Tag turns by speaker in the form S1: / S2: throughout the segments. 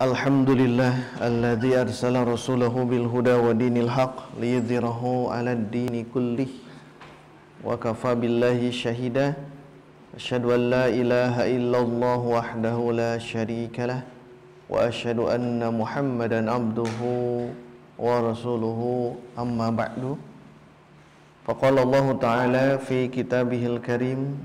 S1: Alhamdulillah alladzi arsala rasulahu bil huda wa dinil haq liyudhhirahu 'alad dini kullih wa kafa billahi syahida. Asyhadu an la ilaha illallah wahdahu la syarikalah wa asyhadu anna Muhammadan abduhu wa rasuluhu, amma ba'du. Faqala Allah ta'ala fi kitabihil karim,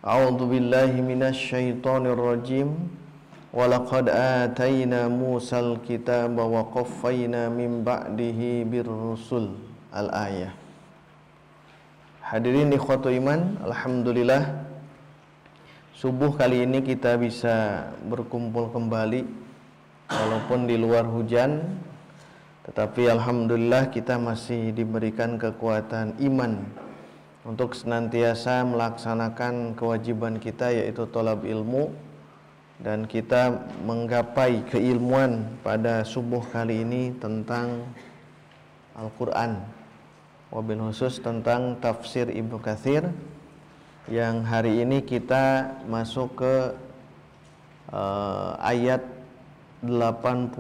S1: a'udzu billahi minasy syaithanir rajim. Walaqad atayna Musal kitaba wa qaffayna min ba'dihi birrusul. Al-ayah. Hadirin ikhwatu iman, alhamdulillah subuh kali ini kita bisa berkumpul kembali walaupun di luar hujan, tetapi alhamdulillah kita masih diberikan kekuatan iman untuk senantiasa melaksanakan kewajiban kita, yaitu thalab ilmu. Dan kita menggapai keilmuan pada subuh kali ini tentang Al-Quran, wabil khusus tentang tafsir Ibnu Katsir, yang hari ini kita masuk ke ayat 87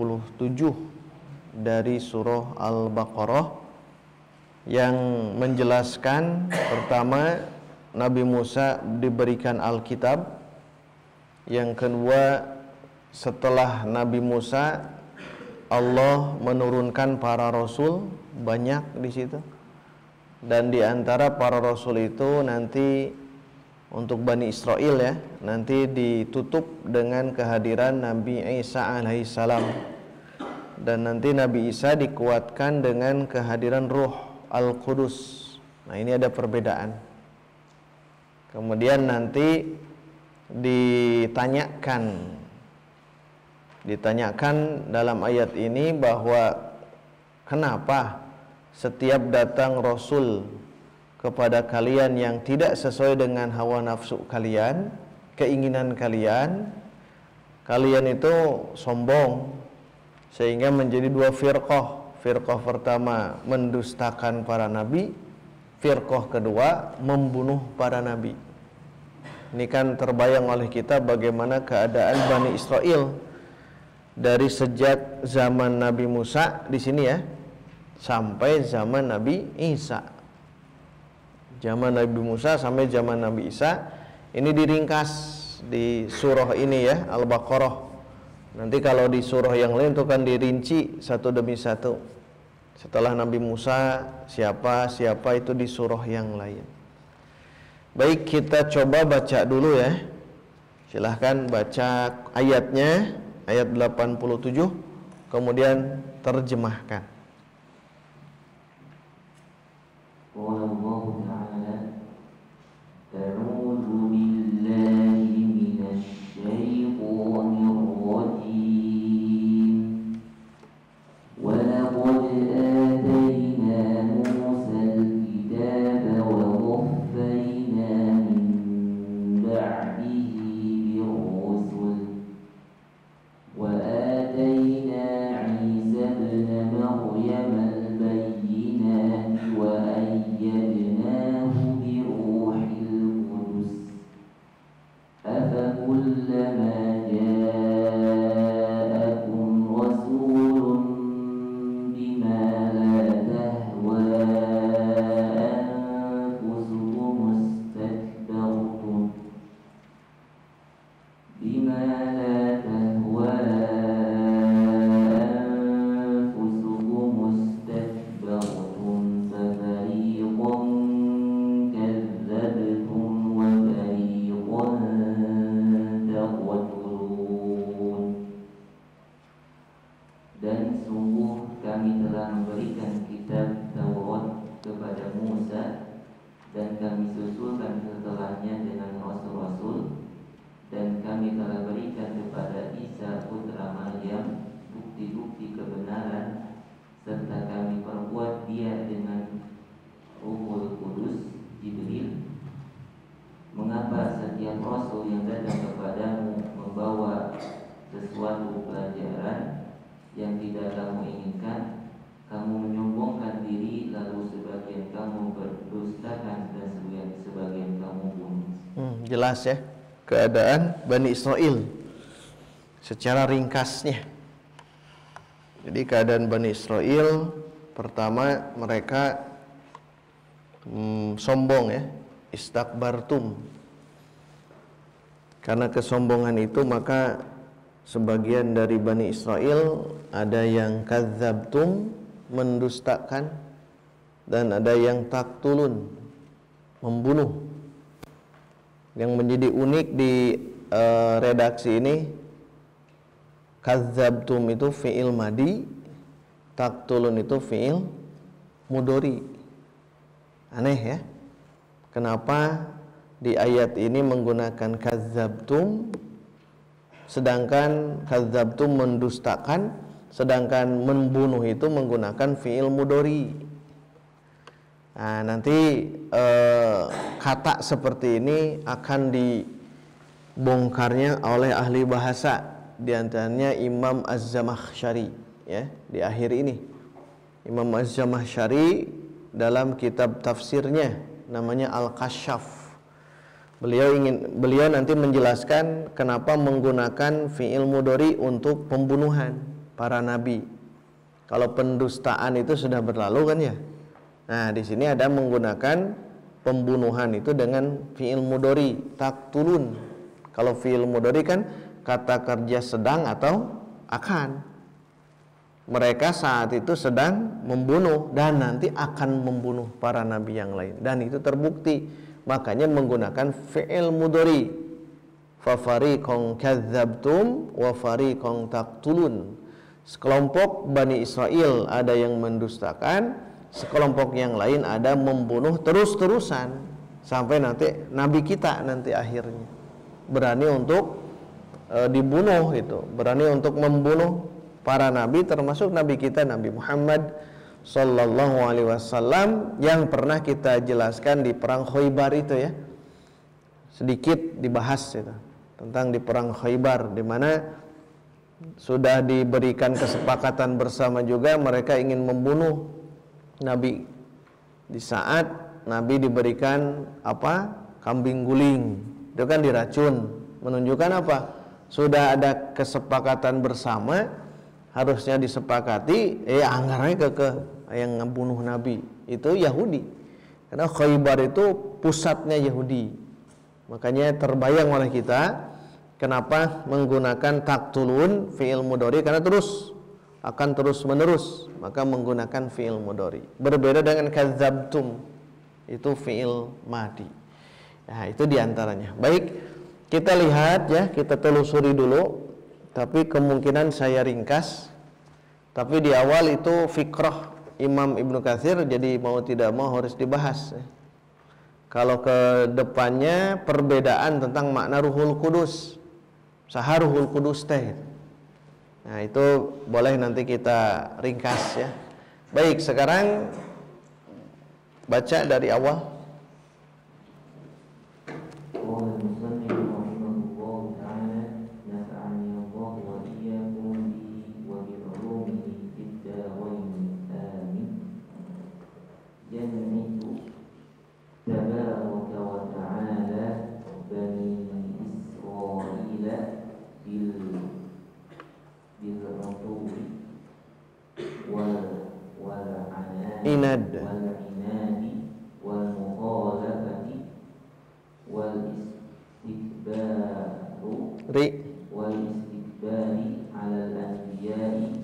S1: dari surah Al-Baqarah, yang menjelaskan pertama Nabi Musa diberikan Alkitab. Yang kedua, setelah Nabi Musa, Allah menurunkan para rasul banyak di situ. Dan di antara para rasul itu nanti untuk Bani Israel ya, nanti ditutup dengan kehadiran Nabi Isa alaihissalam. Dan nanti Nabi Isa dikuatkan dengan kehadiran Ruh Al-Qudus. Nah, ini ada perbedaan. Kemudian nanti ditanyakan dalam ayat ini bahwa kenapa setiap datang rasul kepada kalian yang tidak sesuai dengan hawa nafsu kalian, keinginan kalian itu sombong sehingga menjadi dua firqah. Firqah pertama mendustakan para nabi, firqah kedua membunuh para nabi. Ini kan terbayang oleh kita bagaimana keadaan Bani Israel dari sejak zaman Nabi Musa di sini ya, sampai zaman Nabi Isa. Zaman Nabi Musa sampai zaman Nabi Isa ini diringkas di surah ini ya, Al-Baqarah. Nanti kalau di surah yang lain itu kan dirinci satu demi satu. Setelah Nabi Musa siapa itu di surah yang lain. Baik, kita coba baca dulu ya. Silahkan baca ayatnya, ayat 87, kemudian terjemahkan.
S2: Wallahu ta'ala, a'udzu billahi minasy syaithanir rajim. Wa laqad atayna Musal kitaba wa qaffayna بعده بالرسل وآتينا عيسى ابن مريم البينات وأيدناه بروح القدس أفكلما جاءكم رسول بما لا تهوى أنفسكم استكبرتم بما لا تهوى أنفسكم استكبرتم ففريقا كذبتم وفريقا تقتلون. Dan sungguh kami telah memberikan kitab Taurat kepada Musa, dan kami susulkan setelahnya dengan rasul-rasul, dan kami telah berikan kepada Isa putra Maryam bukti-bukti kebenaran, serta kami perbuat dia dengan Ruhul Kudus, Jibril. Mengapa setiap rasul yang datang kepadamu membawa sesuatu pelajaran yang tidak kamu inginkan, kamu menyombongkan diri, lalu sebagian kamu berdustakan dan sebagian kamu bunuh.
S1: Jelas ya keadaan Bani Israel. secara ringkasnya. Jadi keadaan Bani Israel, pertama mereka sombong ya, istakbartum. Karena kesombongan itu maka sebagian dari Bani Israel ada yang kadzabtum, mendustakan, dan ada yang taktulun, membunuh. Yang menjadi unik di redaksi ini, kadzabtum itu fi'il madi, taktulun itu fi'il mudhari. Aneh ya, kenapa di ayat ini menggunakan kadzabtum, sedangkan kadzabtum mendustakan, sedangkan membunuh itu menggunakan fi'il mudhari. Nah, nanti kata seperti ini akan dibongkarnya oleh ahli bahasa, di antaranya Imam Az-Zamakhsyari ya, di akhir ini. Imam Az-Zamakhsyari dalam kitab tafsirnya namanya Al-Kasyaf. Beliau nanti menjelaskan kenapa menggunakan fi'il mudhari untuk pembunuhan para nabi. Kalau pendustaan itu sudah berlalu kan ya. Nah, di sini ada menggunakan pembunuhan itu dengan fi'il mudhari, taktulun. Kalau fi'il mudhari kan kata kerja sedang atau akan. Mereka saat itu sedang membunuh dan nanti akan membunuh para nabi yang lain, dan itu terbukti. Makanya menggunakan fi'il mudhari. Fa fariqan kadzabtum wa fariqan taktulun. Sekelompok Bani Israel ada yang mendustakan, sekelompok yang lain ada membunuh terus-terusan sampai nanti nabi kita nanti akhirnya berani untuk dibunuh, itu berani untuk membunuh para nabi, termasuk nabi kita Nabi Muhammad sallallahu alaihi wasallam yang pernah kita jelaskan di perang Khaybar itu ya. Sedikit dibahas itu tentang di perang Khaybar, di mana sudah diberikan kesepakatan bersama juga mereka ingin membunuh Nabi. Di saat Nabi diberikan apa? Kambing guling. Itu kan diracun. Menunjukkan apa? Sudah ada kesepakatan bersama, harusnya disepakati, anggarannya ke yang membunuh Nabi itu Yahudi. Karena Khaybar itu pusatnya Yahudi. Makanya terbayang oleh kita kenapa menggunakan taktulun fi'il mudhari, karena akan terus menerus, maka menggunakan fi'il mudhari. Berbeda dengan kadzabtum, itu fi'il madi. Nah, itu diantaranya. Baik, kita lihat ya, kita telusuri dulu. Tapi kemungkinan saya ringkas. Tapi di awal itu fikrah Imam Ibnu Katsir, jadi mau tidak mau harus dibahas. Kalau ke depannya perbedaan tentang makna Ruhul Kudus. Saha Ruhul Kudus teh. Nah, itu boleh nanti kita ringkas ya. Baik, sekarang baca dari awal. Inad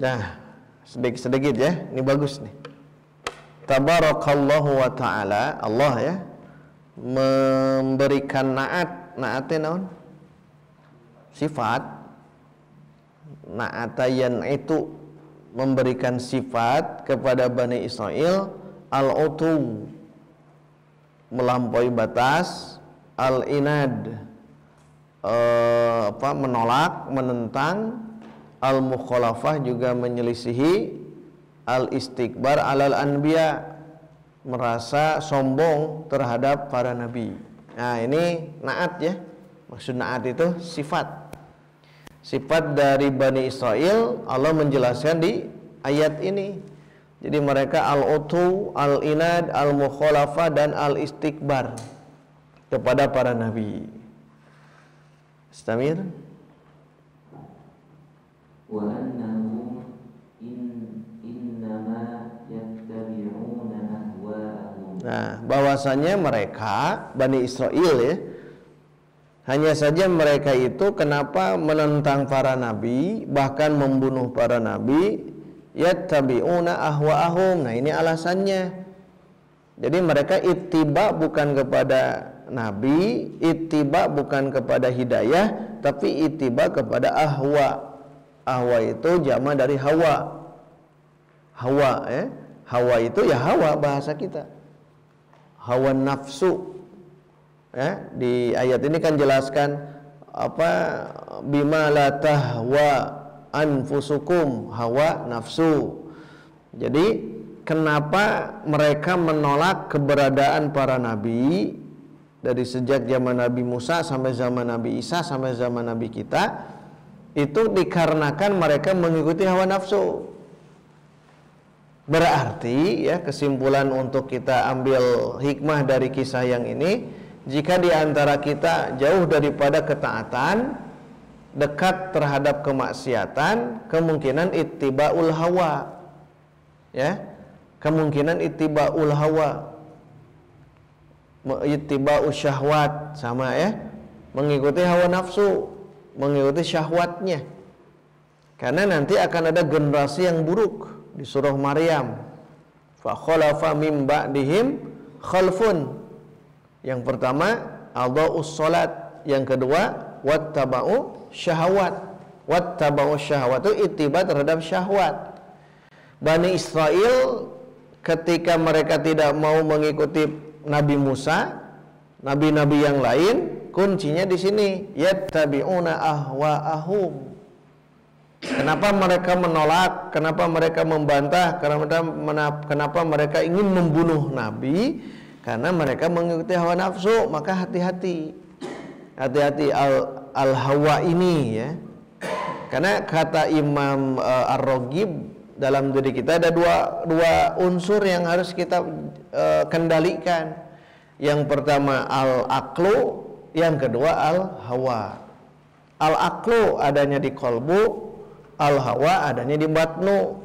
S1: Nah, sedikit ya, ini bagus nih. Tabarakallahu wa ta'ala, Allah ya memberikan naatnya naon? Sifat. Naatayan itu memberikan sifat kepada Bani Israel, al-utu, melampaui batas, al-inad, menolak, menentang, al-mukhalafah juga menyelisihi, al-istikbar alal anbiya, merasa sombong terhadap para nabi. Nah, ini naat ya. Maksud naat itu sifat. Sifat dari Bani Israel Allah menjelaskan di ayat ini. Jadi mereka al-utu, al-inad, al-mukhalafah dan al-istikbar kepada para nabi. Istamir.
S2: wa annahum innama yattabi'una ahwa'ahum.
S1: Nah, bahwasanya mereka Bani Israil ya, hanya saja mereka itu kenapa menentang para nabi, bahkan membunuh para nabi, yattabi'una ahwa'ahum. Nah, ini alasannya. Jadi mereka ittiba bukan kepada nabi, ittiba bukan kepada hidayah, tapi ittiba kepada ahwa. Ahwa itu jama dari hawa. Hawa ya. Hawa itu ya hawa bahasa kita. Hawa nafsu. Ya, di ayat ini kan jelaskan apa, bima la tahwa anfusukum, hawa nafsu. Jadi kenapa mereka menolak keberadaan para nabi dari sejak zaman Nabi Musa sampai zaman Nabi Isa sampai zaman Nabi kita, itu dikarenakan mereka mengikuti hawa nafsu. Berarti ya, kesimpulan untuk kita ambil hikmah dari kisah yang ini, jika di antara kita jauh daripada ketaatan, dekat terhadap kemaksiatan, kemungkinan ittiba'ul hawa. Ya, kemungkinan ittiba'ul hawa, ittiba'us syahwat, sama ya, mengikuti hawa nafsu, mengikuti syahwatnya. Karena nanti akan ada generasi yang buruk di surah Maryam. Fa khalafa mim ba'dihim khalfun. Yang pertama adha'us salat, yang kedua wattaba'u syahwat. Wattaba'u syahwat itu ittiba terhadap syahwat. Bani Israel ketika mereka tidak mau mengikuti Nabi Musa, nabi-nabi yang lain, kuncinya di sini, yattabi'una ahwa'ahum. Kenapa mereka menolak? Kenapa mereka membantah? Kenapa mereka ingin membunuh nabi? Karena mereka mengikuti hawa nafsu. Maka hati-hati, hati-hati al-hawa ini ya. Karena kata Imam Ar-Raghib, dalam diri kita ada dua unsur yang harus kita kendalikan. Yang pertama al-aqlu, yang kedua al-hawa. Al-aqlu adanya di qalbu, al-hawa adanya di batnu.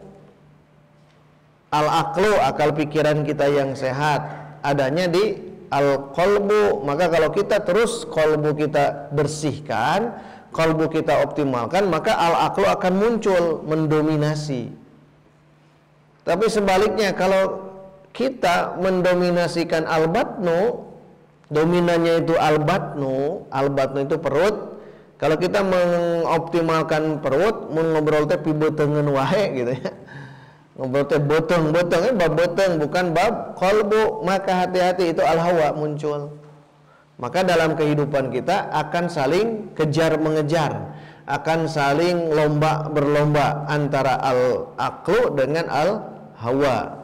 S1: Al-aqlu, akal pikiran kita yang sehat, adanya di al-qalbu. Maka kalau kita terus qalbu kita bersihkan, qalbu kita optimalkan, maka al-aqlu akan muncul mendominasi. Tapi sebaliknya, kalau kita mendominasikan al-batnu, dominannya itu al-batnu itu perut. Kalau kita mengoptimalkan perut, ngobrol teh pibetengeun wae gitu ya. Ngobrol teh botong-botong, bab botong bukan bab qalbu, maka hati-hati, itu al-hawa muncul. Maka dalam kehidupan kita akan saling kejar-mengejar, akan saling berlomba antara al-aqlu dengan al-hawa.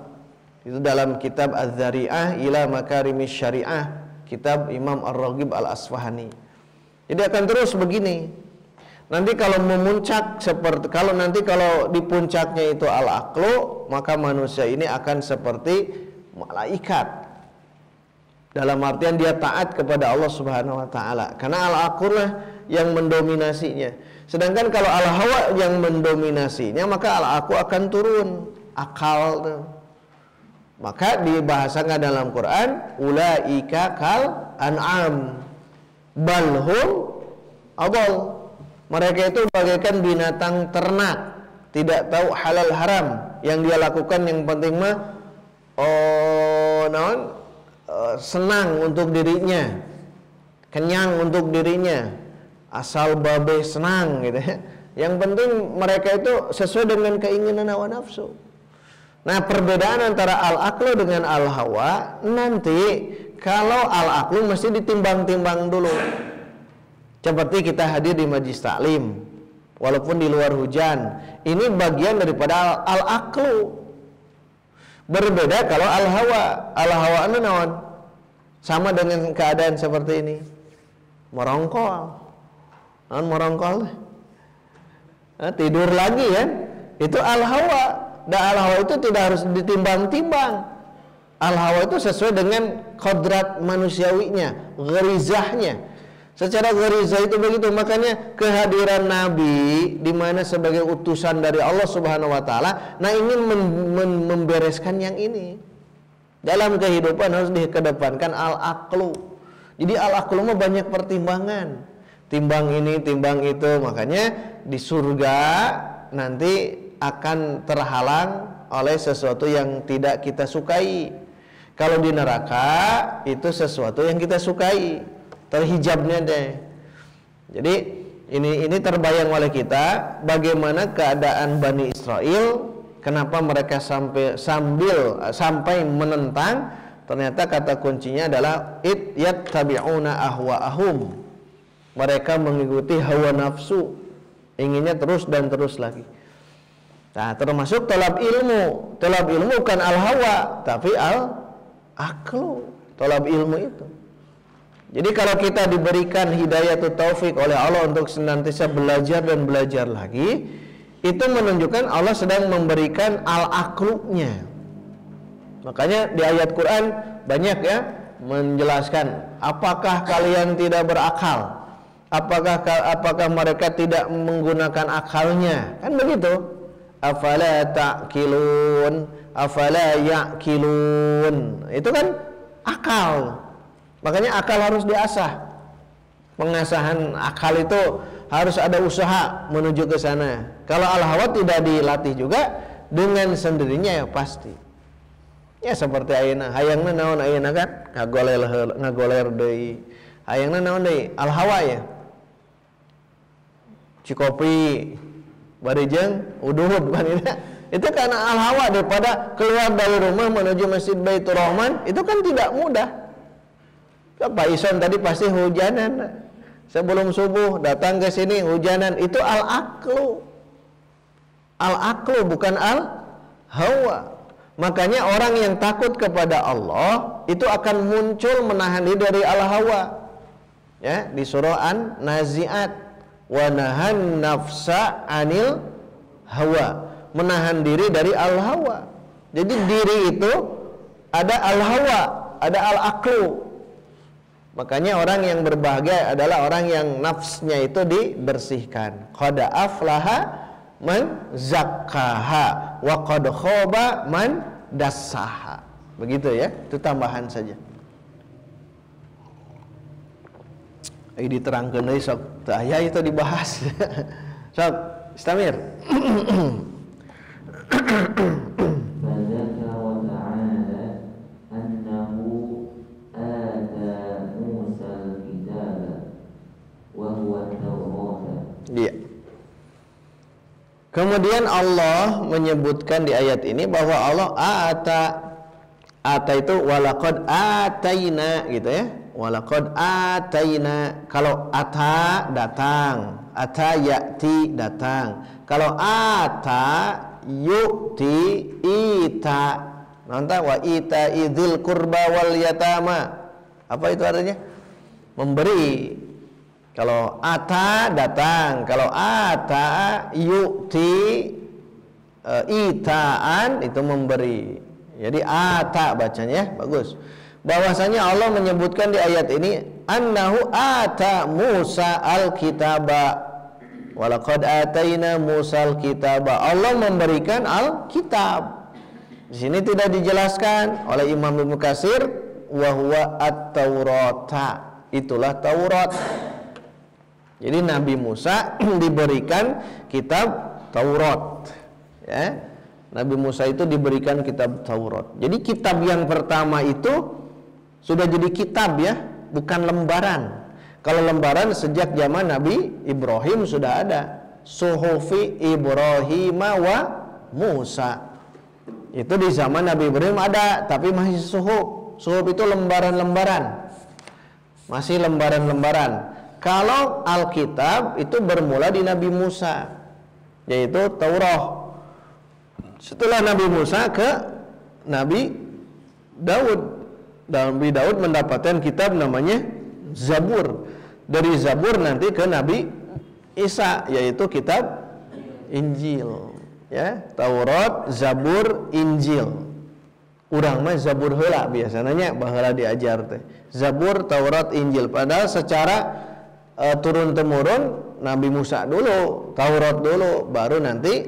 S1: Itu dalam kitab Az-Zari'ah ila Makarimis Syari'ah, kitab Imam Ar-Raghib Al-Asfahani. Jadi akan terus begini. Nanti kalau memuncak kalau di puncaknya itu al-aqlu, maka manusia ini akan seperti malaikat. Dalam artian dia taat kepada Allah Subhanahu wa taala. Karena al-aqlu lah yang mendominasinya. Sedangkan kalau al-hawa yang mendominasinya, maka al-aqlu akan turun, akal tuh. Maka dibahasakan dalam Quran, ulaika kal an'am balhum adall. Mereka itu bagaikan binatang ternak, tidak tahu halal haram. Yang dia lakukan yang penting mah senang untuk dirinya, kenyang untuk dirinya, asal babe senang gitu ya. Yang penting mereka itu sesuai dengan keinginan hawa nafsu. Nah, perbedaan antara al-aqlu dengan al-hawa, nanti kalau al-aqlu mesti ditimbang-timbang dulu. Seperti kita hadir di majlis taklim, walaupun di luar hujan, ini bagian daripada al-aqlu. Berbeda kalau al-hawa. Al-hawa itu naon? Sama dengan keadaan seperti ini. Merongkol. Naon merongkol? Tidur lagi kan? Itu al-hawa. Dan al-hawa itu tidak harus ditimbang-timbang. Al-hawa itu sesuai dengan kodrat manusiawinya, gharizahnya. Secara ghariza itu begitu. Makanya kehadiran Nabi di mana sebagai utusan dari Allah Subhanahu wa taala, nah ingin membereskan yang ini. Dalam kehidupan harus dikedepankan al-aqlu. Jadi al-aqlu mah banyak pertimbangan. Timbang ini, timbang itu. Makanya di surga nanti akan terhalang oleh sesuatu yang tidak kita sukai. Kalau di neraka itu sesuatu yang kita sukai. Terhijabnya deh. Jadi ini terbayang oleh kita bagaimana keadaan Bani Israel, kenapa mereka sampai menentang. Ternyata kata kuncinya adalah yattabi'una ahwa'ahum. Mereka mengikuti hawa nafsu, inginnya terus dan terus lagi. Nah, termasuk talab ilmu. Talab ilmu bukan al-hawa, tapi al-aqlu. Talab ilmu itu. Jadi kalau kita diberikan hidayah atau taufik oleh Allah untuk senantiasa belajar dan belajar lagi, itu menunjukkan Allah sedang memberikan al-aqlunya. Makanya di ayat Quran banyak ya menjelaskan, apakah kalian tidak berakal? Apakah mereka tidak menggunakan akalnya? Kan begitu. Afala ta'qilun, afala ya'qilun. Itu kan akal. Makanya akal harus diasah. Pengasahan akal itu harus ada usaha menuju ke sana. Kalau al-hawa tidak dilatih juga, dengan sendirinya ya pasti. Ya seperti ayeuna, hayangna naon ayeuna kan? Ngagoler deui. Hayangna naon deui? Al-hawa ya. Cikopi barijeng uduhud kan itu. Itu karena al-hawa, daripada keluar dari rumah menuju Masjid Baitur Rahman, itu kan tidak mudah. Pak Ison tadi pasti hujanan. Sebelum subuh datang ke sini hujanan. Itu al-aqlu. Al-aqlu bukan al-hawa. Makanya orang yang takut kepada Allah itu akan muncul menahan diri dari al-hawa. Ya, di surah An-Nazi'at, wa nahan nafsa anil hawa. Menahan diri dari al-hawa. Jadi diri itu ada al-hawa, ada al-aqlu. Makanya orang yang berbahagia adalah orang yang nafsnya itu dibersihkan. Qad aflaha man zakkaha wa qad khaba man dassaha. Begitu ya, itu tambahan saja. Diterangkeun deui sok teu aya itu dibahas. Sok, Istamir. Iya. Kemudian Allah menyebutkan di ayat ini bahwa Allah ata itu walaqad ataina gitu ya. Walaqad ataina. Kalau ata datang, ata ya'ti datang. Kalau ata yu'ti ita. Nonton wa ita idzil qurba wal yatama. Apa itu artinya? Memberi. Kalau ata datang, kalau ata yu'ti itaan itu memberi. Jadi ata bacanya bagus. Bahwasanya Allah menyebutkan di ayat ini annahu ata Musa al-kitaba. Walaqad ataina Musa al-kitaba. Allah memberikan al-kitab. Di sini tidak dijelaskan oleh Imam Ibnu Katsir wa huwa at-Taurata. Itulah Taurat. Jadi Nabi Musa diberikan kitab Taurat, ya. Nabi Musa itu diberikan kitab Taurat. Jadi kitab yang pertama itu sudah jadi kitab ya, bukan lembaran. Kalau lembaran sejak zaman Nabi Ibrahim sudah ada. Suhufi Ibrahim wa Musa. Itu di zaman Nabi Ibrahim ada, tapi masih suhuf. Suhuf itu lembaran-lembaran. Masih lembaran-lembaran. Kalau Alkitab itu bermula di Nabi Musa, yaitu Taurat. Setelah Nabi Musa ke Nabi Daud. Nabi Daud mendapatkan kitab namanya Zabur. Dari Zabur nanti ke Nabi Isa, yaitu kitab Injil. Ya, Taurat, Zabur, Injil. Urang mah Zabur heula biasanya baheula diajar teh. Zabur, Taurat, Injil. Padahal secara turun temurun Nabi Musa dulu, Taurat dulu, baru nanti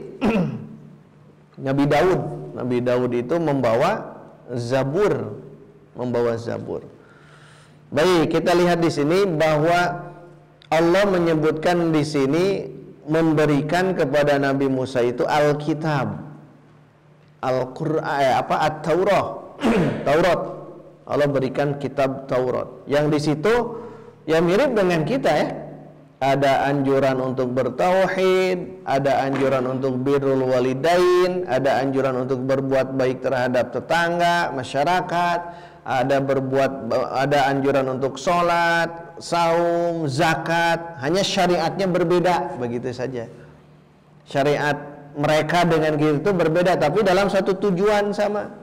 S1: Nabi Daud. Nabi Daud itu membawa Zabur, Baik, kita lihat di sini bahwa Allah menyebutkan di sini memberikan kepada Nabi Musa itu Alkitab, Al-Qur'an, At-Taurah, Taurat. Allah berikan kitab Taurat. Yang di situ ya mirip dengan kita ya. Ada anjuran untuk bertauhid, ada anjuran untuk birrul walidain, ada anjuran untuk berbuat baik terhadap tetangga, masyarakat, ada anjuran untuk sholat, saum, zakat. Hanya syariatnya berbeda, begitu saja. Syariat mereka dengan kita itu berbeda, tapi dalam satu tujuan sama.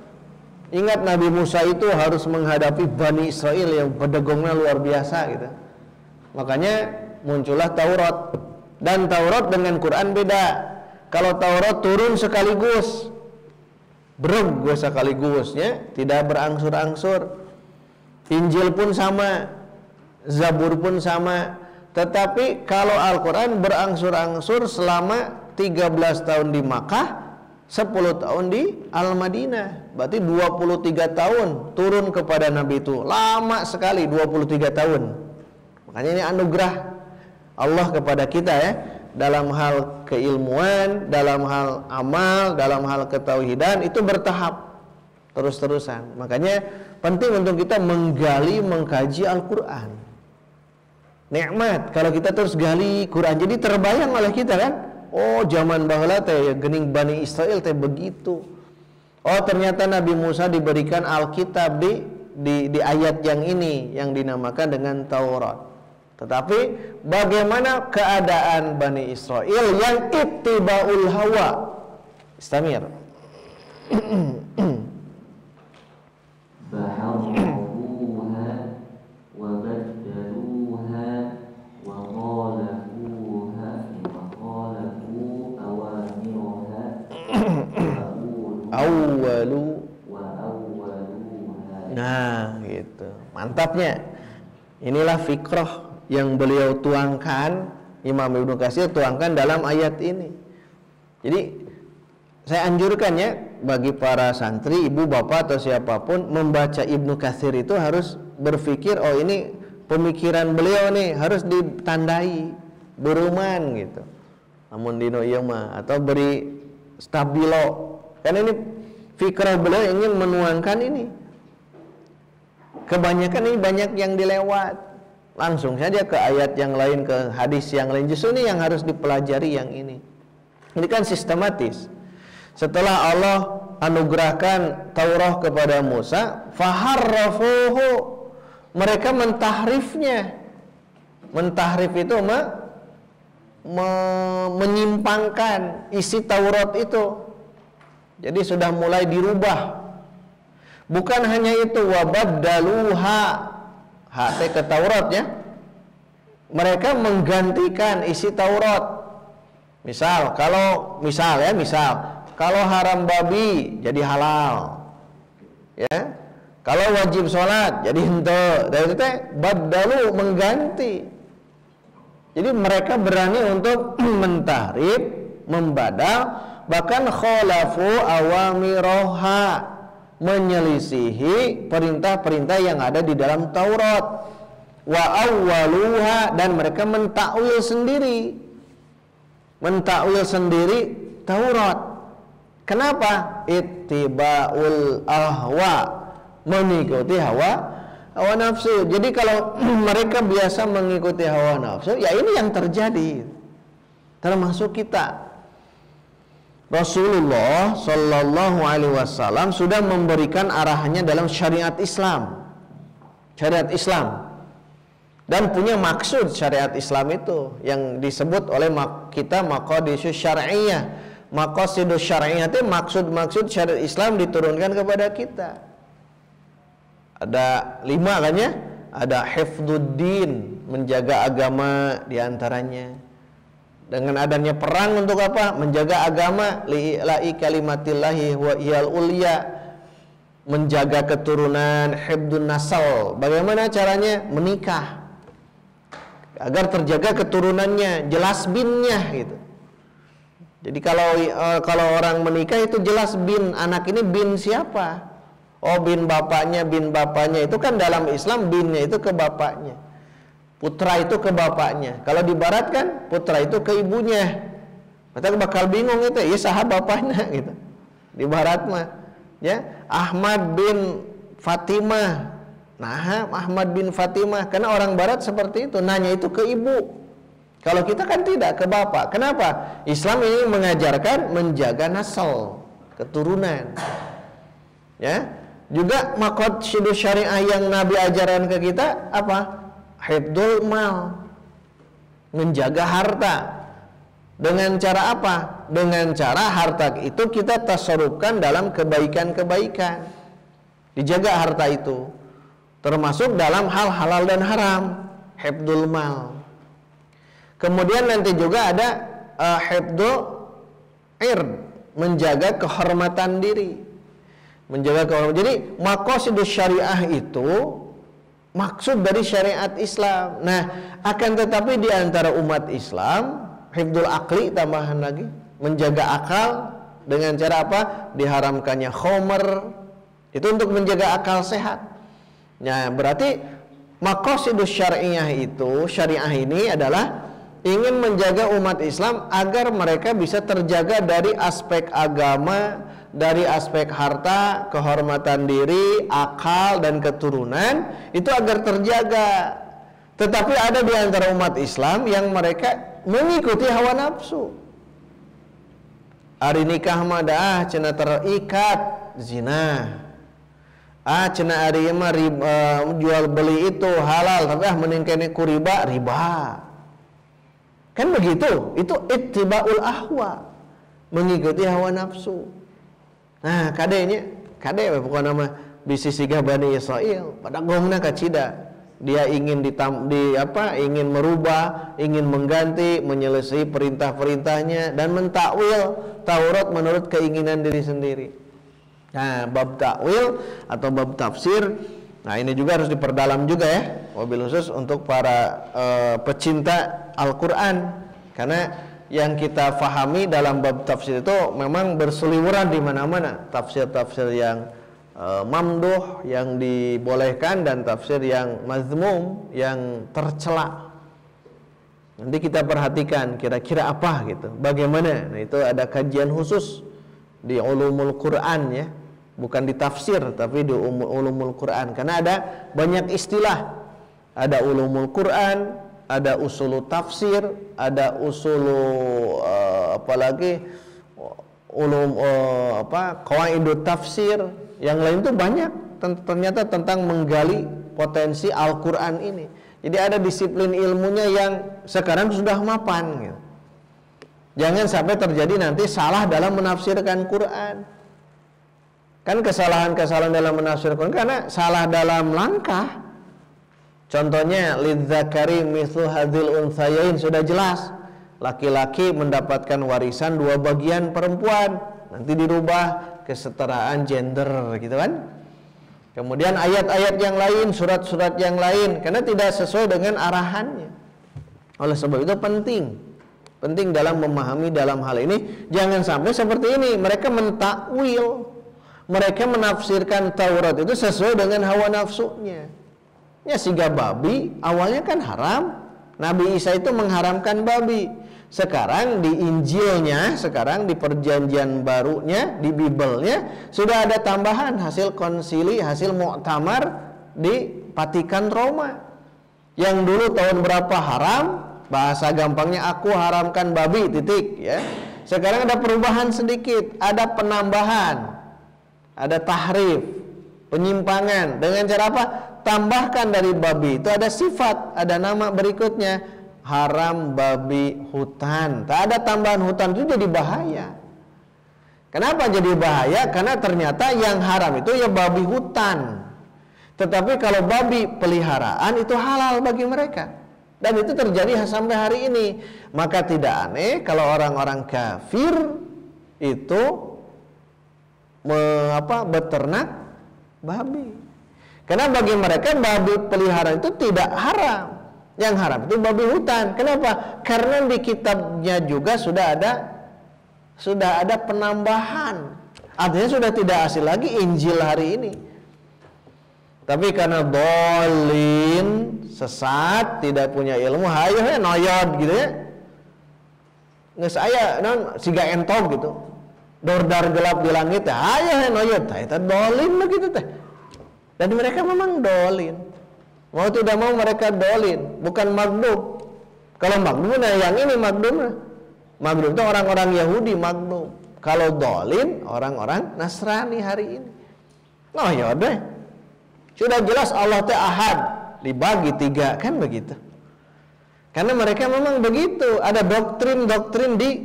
S1: Ingat Nabi Musa itu harus menghadapi Bani Israel yang pedagangnya luar biasa gitu. Makanya muncullah Taurat. Dan Taurat dengan Quran beda. Kalau Taurat turun sekaligus, sekaligusnya, tidak berangsur-angsur. Injil pun sama, Zabur pun sama. Tetapi kalau Al-Quran berangsur-angsur selama 13 tahun di Makkah, 10 tahun di Al-Madinah. Berarti 23 tahun turun kepada Nabi itu. Lama sekali 23 tahun. Makanya ini anugerah Allah kepada kita ya, dalam hal keilmuan, dalam hal amal, dalam hal ketauhidan itu bertahap, terus-terusan. Makanya penting untuk kita menggali, mengkaji Al-Quran. Nikmat kalau kita terus gali Quran, jadi terbayang oleh kita kan, oh zaman baheula teh ya geuning Bani Israel teh begitu. Oh ternyata Nabi Musa diberikan Alkitab di ayat yang ini yang dinamakan dengan Taurat. Tetapi bagaimana keadaan Bani Israel yang ittiba'ul hawa? Istamir.
S2: فحرفوها وبدلوها وخالفوها وخالفوا أوامرها وأولوها.
S1: Nah, gitu. Mantapnya. Inilah fikrah yang beliau tuangkan, Imam Ibnu Katsir tuangkan dalam ayat ini. Jadi saya anjurkan ya bagi para santri, ibu bapak atau siapapun membaca Ibnu Katsir itu harus berpikir, oh ini pemikiran beliau nih harus ditandai beruman gitu. Namun dino ieu mah atau beri stabilo. Karena ini fikrah beliau ingin menuangkan ini. Kebanyakan ini banyak yang dilewat. Langsung saja ke ayat yang lain, ke hadis yang lain. Justru ini yang harus dipelajari yang ini. Ini kan sistematis. Setelah Allah anugerahkan Taurat kepada Musa, faharrafuhu, mereka mentahrifnya. Mentahrif itu menyimpangkan isi Taurat itu. Jadi sudah mulai dirubah. Bukan hanya itu, wabaddaluha, hati ke Taurat ya. Mereka menggantikan isi Taurat. Misal kalau haram babi jadi halal. Ya. Kalau wajib sholat jadi henteu. Dari itu baddalu, mengganti. Jadi mereka berani untuk mentahrif, membadal, bahkan khalafu awamiroha, menyelisihi perintah-perintah yang ada di dalam Taurat. Wa awwaluha, dan mereka mentakwil sendiri Taurat. Kenapa? Ittiba'ul ahwa, mengikuti hawa nafsu. Jadi kalau mereka biasa mengikuti hawa nafsu, ya ini yang terjadi. Termasuk kita. Rasulullah Shallallahu Alaihi Wasallam sudah memberikan arahannya dalam syariat Islam, dan punya maksud syariat Islam itu yang disebut oleh kita maqasidus syar'iyyah. Maqasidus syar'iyyah itu maksud syariat Islam diturunkan kepada kita. Ada 5 kan ya? Ada hifdzuddin, menjaga agama diantaranya. Dengan adanya perang untuk apa? Menjaga agama, li'ila'i kalimatillahi wa iyal ulya, menjaga keturunan, hifdzun nasal. Bagaimana caranya? Menikah. agar terjaga keturunannya, jelas binnya gitu. Jadi kalau orang menikah itu jelas bin, anak ini bin siapa? Oh, bin bapaknya itu kan dalam Islam binnya itu ke bapaknya, putra itu ke bapaknya. Kalau di barat kan putra itu ke ibunya. Kita bakal bingung itu, ya sah bapaknya gitu. Di barat mah ya Ahmad bin Fatimah. Nah, Ahmad bin Fatimah, karena orang barat seperti itu, nanya itu ke ibu. Kalau kita kan tidak, ke bapak. Kenapa? Islam ini mengajarkan menjaga nasal, keturunan. Ya. Juga maqasid syariah yang Nabi ajarkan ke kita apa? Hifdzul mal. Menjaga harta. Dengan cara apa? Dengan cara harta itu kita tasarrufkan dalam kebaikan-kebaikan. Dijaga harta itu. Termasuk dalam hal halal dan haram, hifdzul mal. Kemudian nanti juga ada hifdzul ird, menjaga kehormatan diri. Menjaga kehormatan. Jadi maqasidus syariah itu maksud dari syariat Islam. Nah, akan tetapi di antara umat Islam, hifdzul akli tambahan lagi, menjaga akal dengan cara apa? Diharamkannya khamr. Itu untuk menjaga akal sehat. Nah, berarti maqasidus syariah itu, syariah ini adalah ingin menjaga umat Islam agar mereka bisa terjaga dari aspek agama, dari aspek harta, kehormatan diri, akal dan keturunan, itu agar terjaga. Tetapi ada di antara umat Islam yang mereka mengikuti hawa nafsu. Ari nikah mah dah cenah terikat zina. Cenah ari mah jual beli itu halal, tapi mending kene ku riba. Kan begitu. Itu ittibaul ahwa, mengikuti hawa nafsu. Nah, kade pokoknya nama bisnis siga Bani Israil pada gongna kacida. Dia ingin ingin merubah, ingin mengganti, menyelesaikan perintah-perintahnya dan mentakwil Taurat menurut keinginan diri sendiri. Nah, bab takwil atau bab tafsir, nah ini juga harus diperdalam juga ya, wabil khusus untuk para pecinta Al-Quran, karena yang kita fahami dalam bab tafsir itu memang berseliweran di mana-mana, tafsir-tafsir yang mamduh, yang dibolehkan, dan tafsir yang mazmum, yang tercela. Nanti kita perhatikan kira-kira apa gitu, bagaimana. Nah, itu ada kajian khusus di ulumul Quran ya, bukan di tafsir tapi di ulumul Quran, karena ada banyak istilah. Ada ulumul Quran, ada usul tafsir, ada usul apalagi ulum qawaidut tafsir, yang lain itu banyak ternyata tentang menggali potensi Al-Quran ini. Jadi ada disiplin ilmunya yang sekarang sudah mapan gitu. Jangan sampai terjadi nanti salah dalam menafsirkan Quran. Kan kesalahan-kesalahan dalam menafsirkan karena salah dalam langkah. Contohnya lidzakari mithlu hadzil unthayain, sudah jelas laki-laki mendapatkan warisan 2 bagian perempuan, nanti dirubah kesetaraan gender gitu kan. Kemudian ayat-ayat yang lain, surat-surat yang lain, karena tidak sesuai dengan arahannya. Oleh sebab itu penting dalam memahami dalam hal ini, jangan sampai seperti ini, mereka mentakwil, mereka menafsirkan Taurat itu sesuai dengan hawa nafsunya. Ya, siga babi awalnya kan haram, Nabi Isa itu mengharamkan babi. Sekarang di Injilnya, sekarang di perjanjian barunya, di Bibelnya sudah ada tambahan hasil konsili, hasil muktamar di Vatikan Roma. Yang dulu tahun berapa haram, bahasa gampangnya aku haramkan babi titik ya. Sekarang ada perubahan sedikit, ada penambahan, ada tahrif, penyimpangan. Dengan cara apa? Tambahkan dari babi itu ada sifat, ada nama berikutnya, haram babi hutan. Tak ada tambahan hutan, itu jadi bahaya. Kenapa jadi bahaya? Karena ternyata yang haram itu ya babi hutan. Tetapi kalau babi peliharaan itu halal bagi mereka. Dan itu terjadi sampai hari ini. Maka tidak aneh kalau orang-orang kafir itu beternak babi. Karena bagi mereka babi peliharaan itu tidak haram. Yang haram itu babi hutan. Kenapa? Karena di kitabnya juga sudah ada penambahan. Artinya sudah tidak asli lagi Injil hari ini. Tapi karena dolin, sesat, tidak punya ilmu, hayo noyod gitu ya. Nges aya non siga entog gitu. Dordar gelap di langit teh, hayo noyod, eta dolin begitu teh. Dan mereka memang dolin. Mau tidak mau mereka dolin, bukan magdum. Kalau magdum, nah yang ini magdum. Magdum itu orang-orang Yahudi magdum. Kalau dolin, orang-orang Nasrani hari ini. Oh ya deh. Sudah jelas Allah teh ahad, dibagi 3, kan begitu. Karena mereka memang begitu. Ada doktrin-doktrin di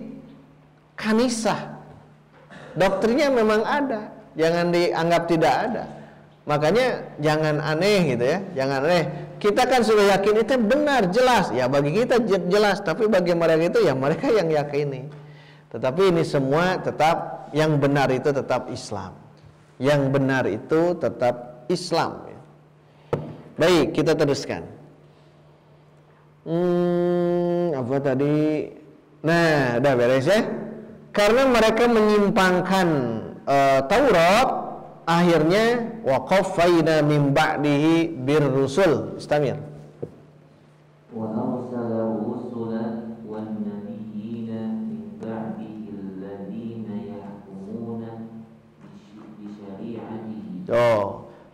S1: kanisah. Doktrinnya memang ada. Jangan dianggap tidak ada. Makanya jangan aneh gitu ya, jangan aneh. Kita kan sudah yakin itu benar, jelas. Ya bagi kita jelas, tapi bagi mereka itu ya mereka yang yakini. Tetapi ini semua tetap yang benar itu tetap Islam. Yang benar itu tetap Islam. Baik, kita teruskan. Apa tadi? Nah, udah beres ya. Karena mereka menyimpangkan Taurat, akhirnya waqaffayna min ba'dihi birrusul. Istamir.
S2: Wa arsala rusulan wan nabiyyina min ba'dihi alladziina yahkumuna bi syari'atihi.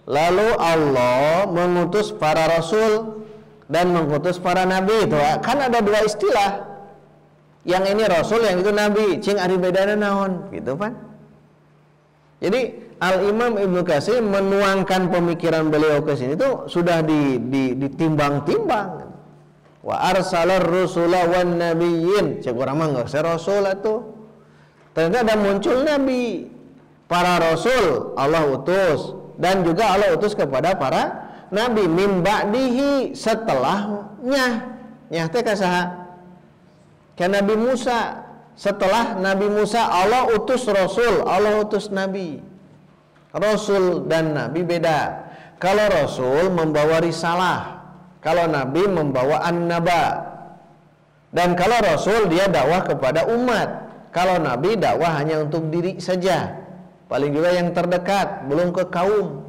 S1: Lalu Allah mengutus para rasul dan mengutus para nabi. Itu kan ada 2 istilah. Yang ini rasul, yang itu nabi. Cing ari bedana naon, gitu kan? Jadi Al-Imam Ibnu Katsir menuangkan pemikiran beliau ke sini itu sudah ditimbang-timbang. Wa arsalar rusula wan nabiyyin. Cek urang mah geus rasul atuh. Ternyata ada muncul nabi. Para rasul Allah utus dan juga Allah utus kepada para nabi min ba'dihi, setelahnya. Nya teh ka saha? Ka Nabi Musa. Setelah Nabi Musa Allah utus rasul, Allah utus nabi. Rasul dan nabi beda. Kalau rasul membawa risalah, kalau nabi membawa an-naba. Dan kalau rasul dia dakwah kepada umat, kalau nabi dakwah hanya untuk diri saja, paling juga yang terdekat, belum ke kaum.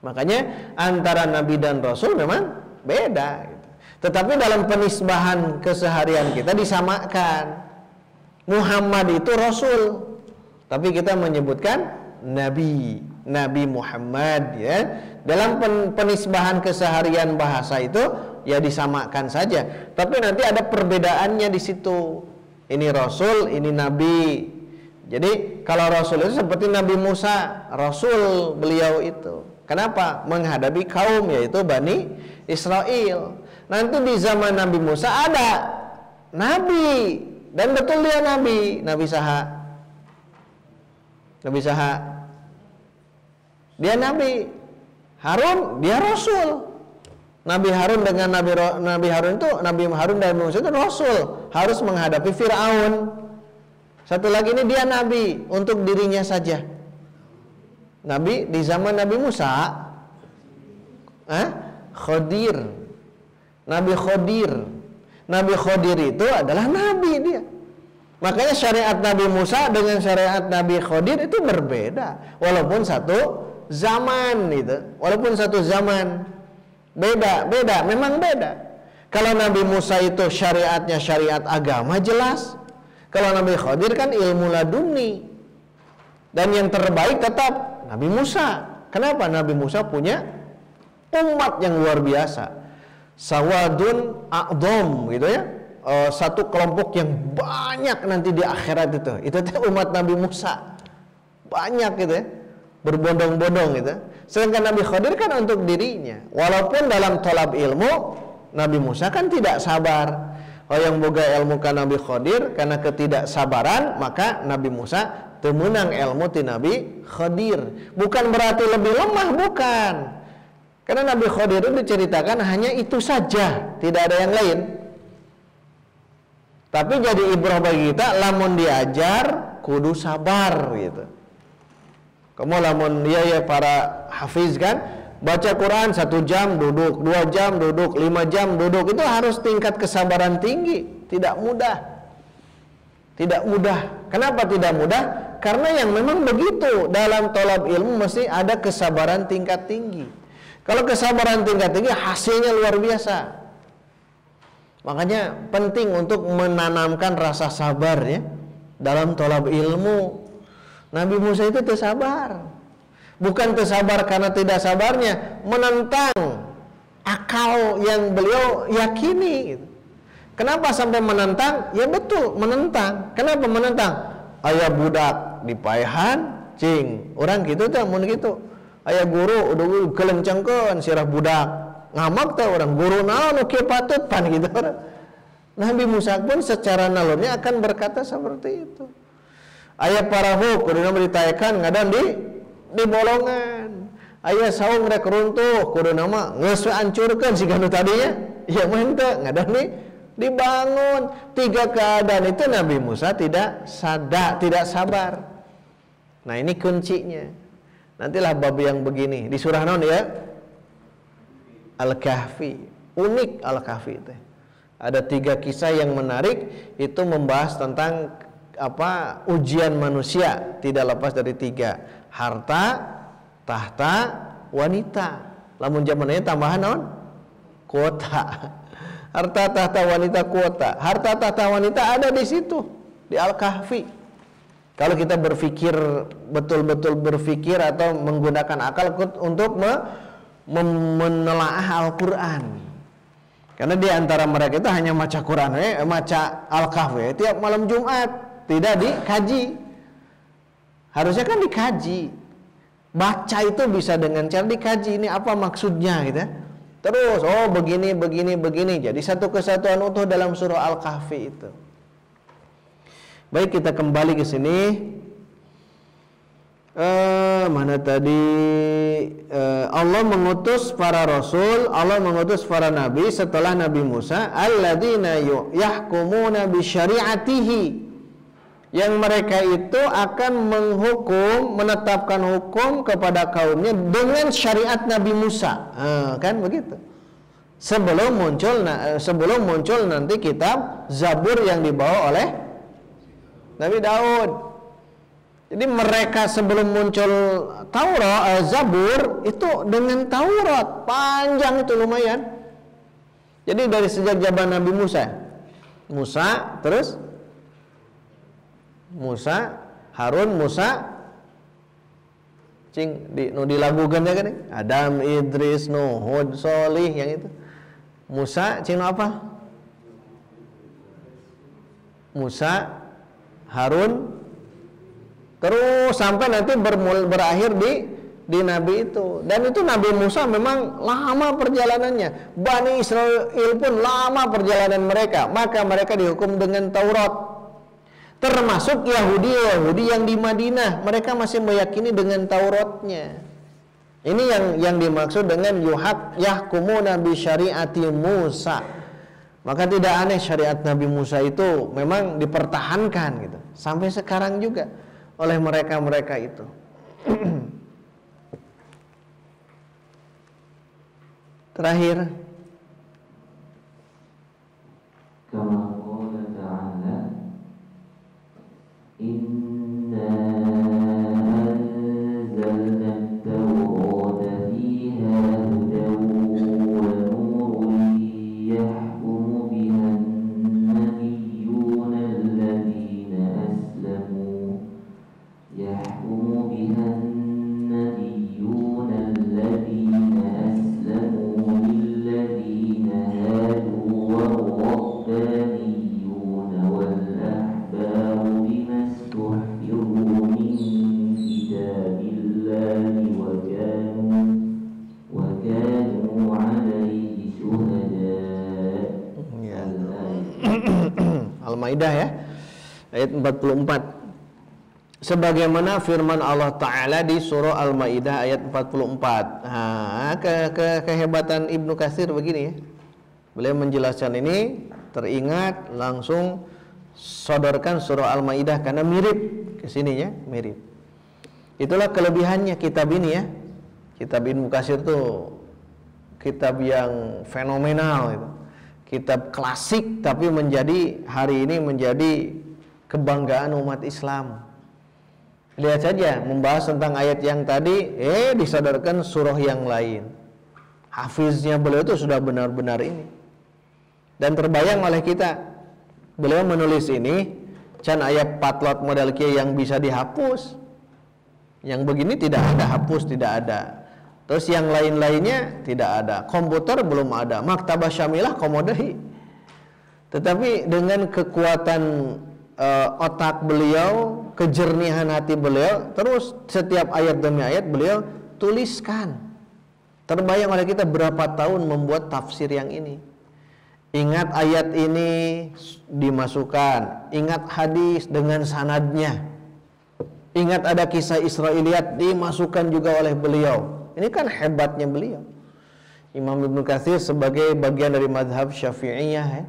S1: Makanya antara nabi dan rasul memang beda gitu. Tetapi dalam penisbahan keseharian kita disamakan. Muhammad itu rasul, tapi kita menyebutkan nabi, Nabi Muhammad ya. Dalam penisbahan keseharian bahasa itu ya disamakan saja. Tapi nanti ada perbedaannya di situ. Ini rasul, ini nabi. Jadi kalau rasul itu seperti Nabi Musa, rasul beliau itu. Kenapa? Menghadapi kaum yaitu Bani Israel. Nanti di zaman Nabi Musa ada nabi, dan betul dia nabi. Nabi saha? Nabi saha? Dia nabi. Harun dia rasul. Nabi Harun dengan Nabi Harun itu, Nabi Harun dan Nabi Musa itu rasul, harus menghadapi Firaun. Satu lagi ini dia nabi untuk dirinya saja. Nabi di zaman Nabi Musa, Khodir, Nabi Khodir. Nabi Khodir itu adalah nabi dia. Makanya syariat Nabi Musa dengan syariat Nabi Khodir itu berbeda, walaupun satu zaman itu, walaupun satu zaman. Beda, memang beda. Kalau Nabi Musa itu syariatnya syariat agama jelas. Kalau Nabi Khodir kan ilmu laduni. Dan yang terbaik tetap Nabi Musa. Kenapa? Nabi Musa punya umat yang luar biasa. Sawadun a'dham gitu ya. Satu kelompok yang banyak nanti di akhirat itu. Itu umat Nabi Musa. Banyak gitu ya. Berbondong-bondong gitu. Sedangkan Nabi Khodir kan untuk dirinya. Walaupun dalam tolab ilmu Nabi Musa kan tidak sabar. Yang boga ilmu kan Nabi Khodir, karena ketidaksabaran maka Nabi Musa temenang ilmu ti Nabi Khodir. Bukan berarti lebih lemah, bukan. Karena Nabi Khodir itu diceritakan hanya itu saja, tidak ada yang lain. Tapi jadi ibrah bagi kita, lamun diajar kudu sabar gitu. Kamu lamun dia ya para hafiz kan, Baca Quran 1 jam duduk, 2 jam duduk, 5 jam duduk, itu harus tingkat kesabaran tinggi. Tidak mudah. Tidak mudah. Kenapa tidak mudah? Karena yang memang begitu, dalam thalab ilmu mesti ada kesabaran tingkat tinggi. Kalau kesabaran tingkat tinggi hasilnya luar biasa. Makanya penting untuk menanamkan rasa sabar ya dalam thalab ilmu. Nabi Musa itu tersabar. Bukan tersabar karena tidak sabarnya, menentang akal yang beliau yakini. Kenapa sampai menentang? Ya betul, menentang. Kenapa menentang? Ayah budak di paehan, cing. Orang gitu tuh, mun gitu. Ayah guru udah kelencengkeun sirah budak. Ngamak teh orang guru naon oke patut pan gitu. Nabi Musa pun secara nalurnya akan berkata seperti itu. Ayah parahu kudu beritayakan ngadan di bolongan. Ayah saung rek runtuh kudu nama geus hancurkeun si ganu tadinya. Ya mah henteu ngadan dibangun. 3 keadaan itu Nabi Musa tidak sabar. Nah, ini kuncinya. Nantilah bab yang begini di surah naon ya? Al-Kahfi. Unik Al-Kahfi itu. Ada 3 kisah yang menarik, itu membahas tentang ujian manusia, tidak lepas dari 3. Harta, tahta, wanita. Lamun zamannya tambahan naon? Kuota. Harta, tahta, wanita, kuota. Harta, tahta, wanita ada di situ, di Al-Kahfi. Kalau kita berpikir, betul-betul berpikir atau menggunakan akal untuk menelaah Al-Quran. Karena di antara mereka itu hanya baca Quran, baca Al-Kahfi tiap malam Jumat, tidak dikaji. Harusnya kan dikaji. Baca itu bisa dengan cara dikaji, ini apa maksudnya gitu. Terus, begini. Jadi satu kesatuan utuh dalam surah Al-Kahfi itu. Baik, kita kembali ke sini. Mana tadi? Allah mengutus para rasul, Allah mengutus para nabi setelah Nabi Musa, alladzina yahkumuna bi syari'atihi. Yang mereka itu akan menghukum, menetapkan hukum kepada kaumnya dengan syariat Nabi Musa. Kan begitu. Sebelum muncul nanti kitab Zabur yang dibawa oleh Nabi Daud. Jadi mereka sebelum muncul Taurat, Zabur itu dengan Taurat, panjang itu lumayan. Jadi dari sejak zaman Nabi Musa, terus Musa, Harun, dilagukan ya kan? Adam, Idris, Nuh, Hud, Solih yang itu. Musa, apa? Musa, Harun, terus sampai nanti berakhir di Nabi itu. Dan itu Nabi Musa memang lama perjalanannya. Bani Israel pun lama perjalanan mereka. Maka mereka dihukum dengan Taurat. Termasuk Yahudi yang di Madinah, mereka masih meyakini dengan Tauratnya. Ini yang dimaksud dengan yahkumuna bi syariati Musa. Maka tidak aneh syariat Nabi Musa itu memang dipertahankan gitu sampai sekarang juga oleh mereka itu. Terakhir,
S2: Inna anzalna at-taurata fiha hudan wa nurun yahkumu biha an-nabiyyuna alladhina aslamu lilladhina hadu war-rabbaniyuna wal-ahbaru bima استحفظوا من كتاب الله وكانوا عليه شهداء.
S1: Al-Maidah ya, ayat 44. Sebagaimana firman Allah Ta'ala di surah Al-Maidah ayat 44. Kehebatan Ibnu Katsir begini ya. Beliau menjelaskan ini, teringat langsung sodorkan surah Al-Maidah karena mirip ke sininya, mirip. Itulah kelebihannya kitab ini ya. Kitab Ibnu Katsir itu kitab yang fenomenal itu. Kitab klasik tapi hari ini menjadi kebanggaan umat Islam. Lihat saja membahas tentang ayat yang tadi, disadarkan surah yang lain. Hafiznya beliau itu sudah benar-benar ini. Dan terbayang oleh kita, beliau menulis ini, can ayat patlot model kia yang bisa dihapus. Yang begini tidak ada, hapus tidak ada. Terus yang lain-lainnya tidak ada. Komputer belum ada. Maktabah Syamilah komodahi. Tetapi dengan kekuatan otak beliau, kejernihan hati beliau, terus setiap ayat demi ayat beliau tuliskan. Terbayang oleh kita berapa tahun membuat tafsir yang ini. Ingat ayat ini dimasukkan, ingat hadis dengan sanadnya, ingat ada kisah Israiliyat dimasukkan juga oleh beliau. Ini kan hebatnya beliau. Imam Ibnu Katsir sebagai bagian dari mazhab Syafi'iyah, ya.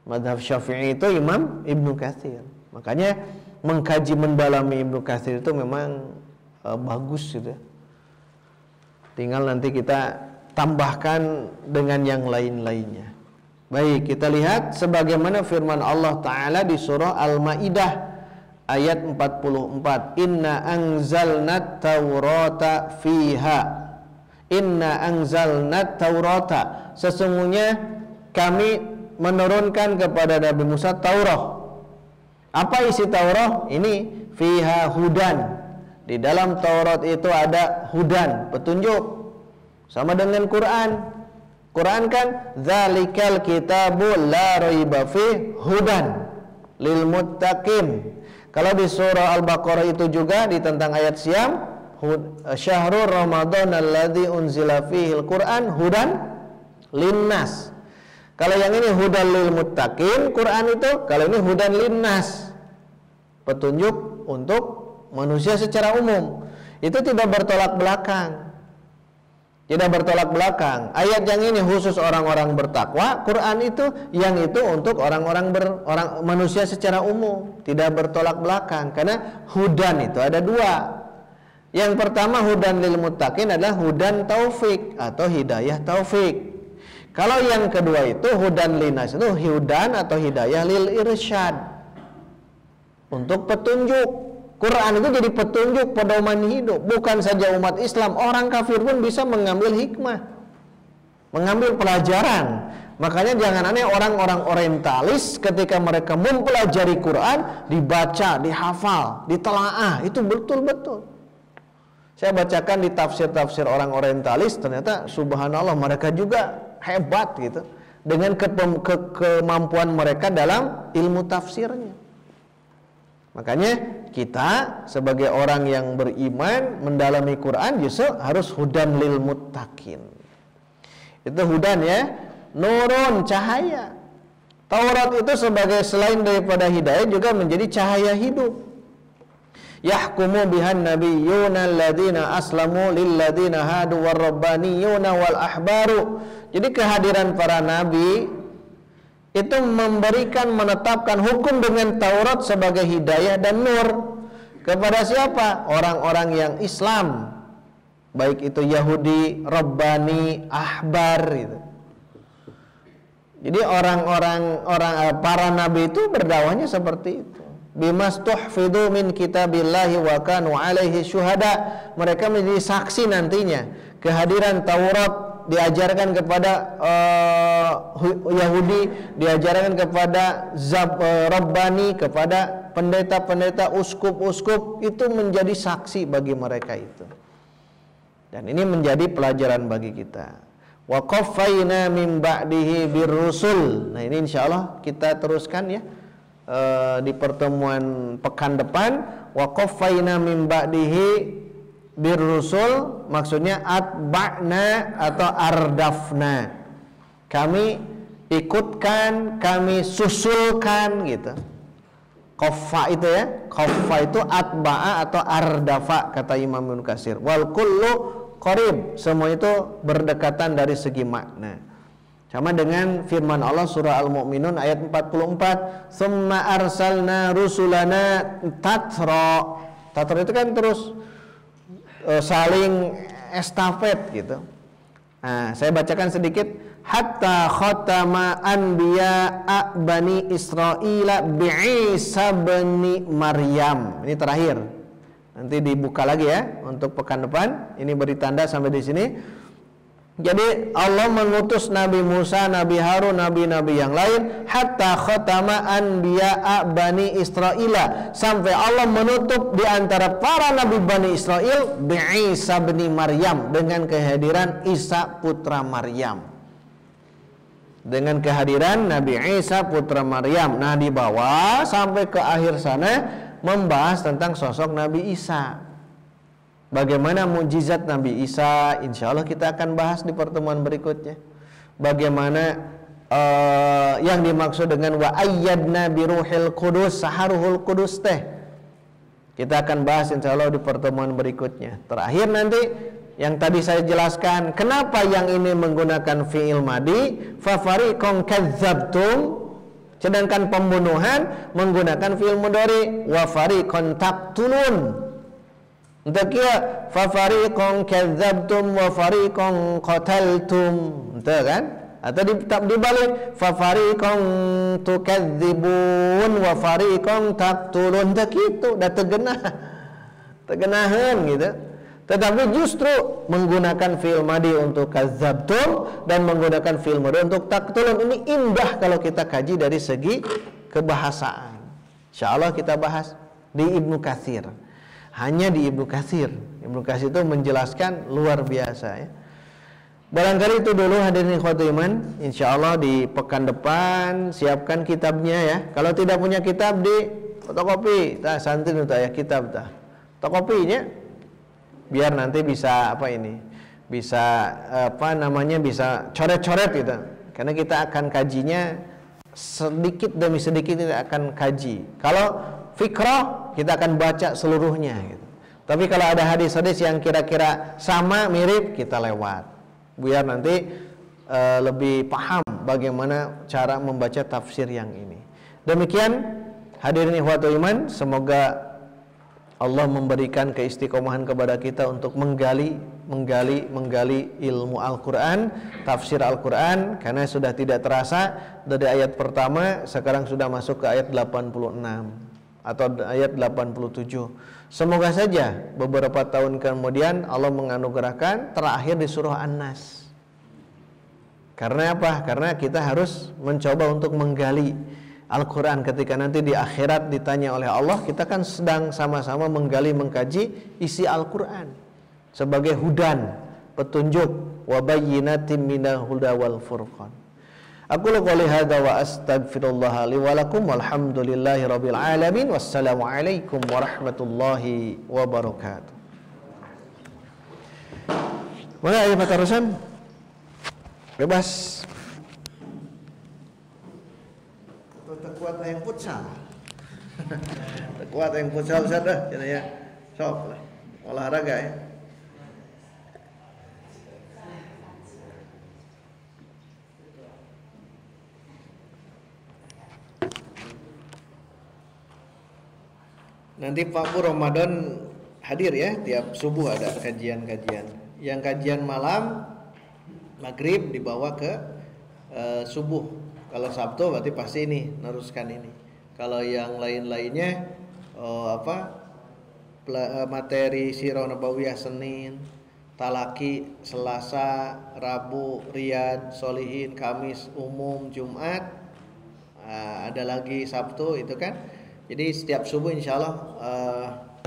S1: Mazhab Syafi'i itu Imam Ibnu Katsir. Makanya mengkaji mendalami Ibnu Katsir itu memang bagus gitu. Tinggal nanti kita tambahkan dengan yang lain-lainnya. Baik, kita lihat sebagaimana firman Allah Ta'ala di surah Al-Maidah ayat 44. Inna anzalnat taurata fiha. Inna anzalnat taurata. Sesungguhnya kami menurunkan kepada Nabi Musa Taurat. Apa isi Taurat? Ini fiha hudan. Di dalam Taurat itu ada hudan, petunjuk. Sama dengan Quran. Quran kan zalikal kitabu la raiba fi hudan lil muttaqin. Kalau di surah Al-Baqarah itu juga di tentang ayat Syam, syahrul Ramadan alladzi unzila fihil Quran hudan linnas. Kalau yang ini hudan lil muttaqin, Quran itu, kalau ini hudan linnas, petunjuk untuk manusia secara umum. Itu tidak bertolak belakang. Tidak bertolak belakang. Ayat yang ini khusus orang-orang bertakwa, Quran itu yang itu untuk orang manusia secara umum. Tidak bertolak belakang, karena hudan itu ada dua. Yang pertama hudan lil muttaqin adalah hudan taufik atau hidayah taufik. Kalau yang kedua itu hudan linas, itu hudan atau hidayah lil irsyad, untuk petunjuk. Quran itu jadi petunjuk pedoman hidup. Bukan saja umat Islam, orang kafir pun bisa mengambil hikmah, mengambil pelajaran. Makanya jangan aneh orang-orang orientalis ketika mereka mempelajari Quran, dibaca, dihafal, ditelaah, itu betul-betul. Saya bacakan di tafsir-tafsir orang orientalis, ternyata subhanallah mereka juga hebat gitu dengan kemampuan mereka dalam ilmu tafsirnya. Makanya kita sebagai orang yang beriman mendalami Quran justru harus hudan lil muttaqin. Itu hudan ya, nurun, cahaya. Taurat itu sebagai selain daripada hidayah juga menjadi cahaya hidup. Yahkumu bihan nabiyyuna alladzina aslamu lilladzina hadu warabbaniyuna wal ahbaru. Jadi kehadiran para nabi itu menetapkan hukum dengan Taurat sebagai hidayah dan nur kepada siapa? Orang-orang yang Islam, baik itu Yahudi, Rabbani, Ahbar itu. Jadi para nabi itu berdakwahnya seperti itu. Bimastuhfidu min kitabillahi wa kanu alaihi syuhada. Mereka menjadi saksi nantinya. Kehadiran Taurat diajarkan kepada Yahudi, diajarkan kepada Rabbani, kepada pendeta-pendeta, uskup-uskup, itu menjadi saksi bagi mereka itu. Dan ini menjadi pelajaran bagi kita. Wa qaffayna min ba'dihi birrusul. Nah, ini insyaallah kita teruskan ya di pertemuan pekan depan. Wa qaffayna min ba'dihi birrusul, maksudnya atba'na atau ardafna, kami ikutkan, kami susulkan gitu. Qaffa itu ya, qaffa itu atba'a atau ardafa kata Imam Ibnu Katsir. Wal kullu qarib, semua itu berdekatan dari segi makna. Sama dengan firman Allah surah Al-Mu'minun ayat 44, "Tsumma arsalna rusulana tatra." Tatra itu kan terus saling estafet gitu. Nah, saya bacakan sedikit. Hatta khatama anbiya'a bani Israila bi'isa bani Maryam. Ini terakhir. Nanti dibuka lagi ya untuk pekan depan. Ini beri tanda sampai di sini. Jadi Allah mengutus Nabi Musa, Nabi Harun, nabi-nabi yang lain, hatta khatama anbiya'a bani Israila, sampai Allah menutup di antara para nabi Bani Israel bi'isa bin Maryam, dengan kehadiran Isa putra Maryam. Dengan kehadiran Nabi Isa putra Maryam. Nah, di bawah sampai ke akhir sana membahas tentang sosok Nabi Isa. Bagaimana mukjizat Nabi Isa, insya Allah kita akan bahas di pertemuan berikutnya. Bagaimana yang dimaksud dengan wa ayyadna bi ruhil qudus, saharuhul qudus teh. Kita akan bahas insya Allah di pertemuan berikutnya. Terakhir nanti yang tadi saya jelaskan, kenapa yang ini menggunakan fi'il madi, fa fariqan kadzabtum, sedangkan pembunuhan menggunakan fi'il mudhari, wa fariqan taqtulun. Untuk kia fa fariqan kadzabtum wa fariqan qataltum, betul kan? Atau dibalik fa fariqan tukadzibun wa fariqan taqtulun, tak itu dah tegenahan gitu. Tetapi justru menggunakan fi'il madi untuk kadzabtum dan menggunakan fi'il mudhari untuk taqtulun, ini indah kalau kita kaji dari segi kebahasaan. Insyaallah kita bahas di Ibnu Katsir. Hanya di Ibnu Katsir. Ibnu Katsir itu menjelaskan luar biasa ya. Barangkali itu dulu hadirin ikhwatul iman. Insyaallah di pekan depan siapkan kitabnya ya. Kalau tidak punya kitab di fotokopi, tah santri itu ya kitab tah. Fotokopinya biar nanti bisa bisa bisa coret-coret gitu. Karena kita akan kajinya sedikit demi sedikit, kita akan kaji. Kalau fikrah kita akan baca seluruhnya gitu. Tapi kalau ada hadis-hadis yang kira-kira sama mirip, kita lewat biar nanti lebih paham bagaimana cara membaca tafsir yang ini. Demikian hadirin ikhwatul iman, semoga Allah memberikan keistiqomahan kepada kita untuk menggali ilmu Al-Quran, tafsir Al-Quran, karena sudah tidak terasa dari ayat pertama sekarang sudah masuk ke ayat 86 atau ayat 87. Semoga saja beberapa tahun kemudian Allah menganugerahkan terakhir di surah An-Nas. Karena apa? Karena kita harus mencoba untuk menggali Al-Quran. Ketika nanti di akhirat ditanya oleh Allah, kita kan sedang sama-sama menggali, mengkaji isi Al-Quran sebagai hudan, petunjuk, wa bayyinatin minal huda wal furqan. Aku qouli hadza wa astaghfirullah li wa lakum walhamdulillahi rabbil alamin. Wassalamu alaikum warahmatullahi wabarakatuh. Mana ayat terusan? Bebas. Kuat yang futsal. Kuat yang futsal Ustaz dah, ya. Sok lah. Olahraga ya. Nanti Pak Pur Ramadan hadir ya, tiap subuh ada kajian-kajian. Yang kajian malam maghrib dibawa ke subuh. Kalau Sabtu berarti pasti ini neruskan ini. Kalau yang lain-lainnya materi Sirah Nabawiyah Senin, Talaki Selasa, Rabu Riyad Solihin, Kamis umum, Jumat, ada lagi Sabtu itu kan. Jadi setiap subuh insya Allah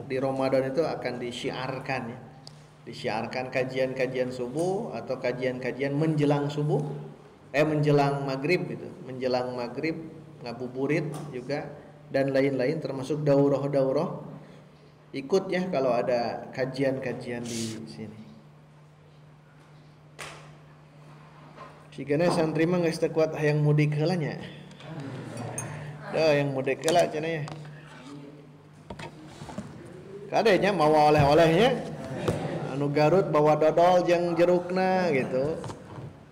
S1: di Ramadan itu akan disyiarkan ya. Disyiarkan kajian-kajian subuh atau kajian-kajian menjelang subuh, menjelang maghrib gitu. Menjelang maghrib, ngabuburit juga dan lain-lain, termasuk daurah-daurah. Ikut ya kalau ada kajian-kajian di sini. Sigana santri mah geus teu kuat hayang mudik heula nya. Yang mudik heula cenah ya. Kadenya mawa oleh-olehnya. Anu Garut bawa dodol jeung jerukna gitu.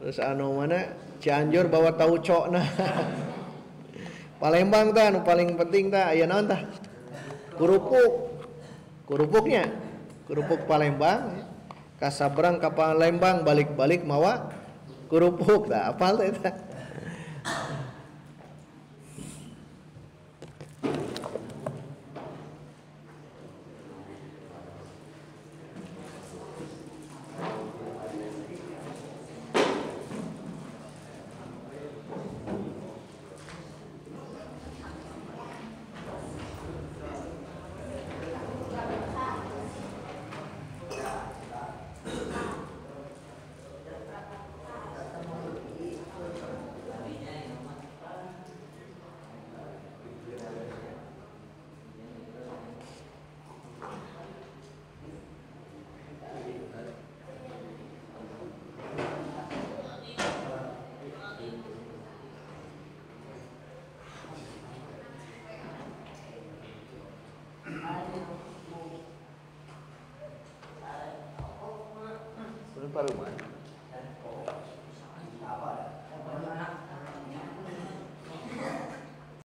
S1: Terus anu mana Cianjur bawa taucona. Palembang tah anu paling penting tah aya naon tah? Kerupuk. Kerupuknya. Kerupuk Palembang. Kasabrang ka Palembang balik-balik mawa kerupuk tah apal teh eta. Paruman.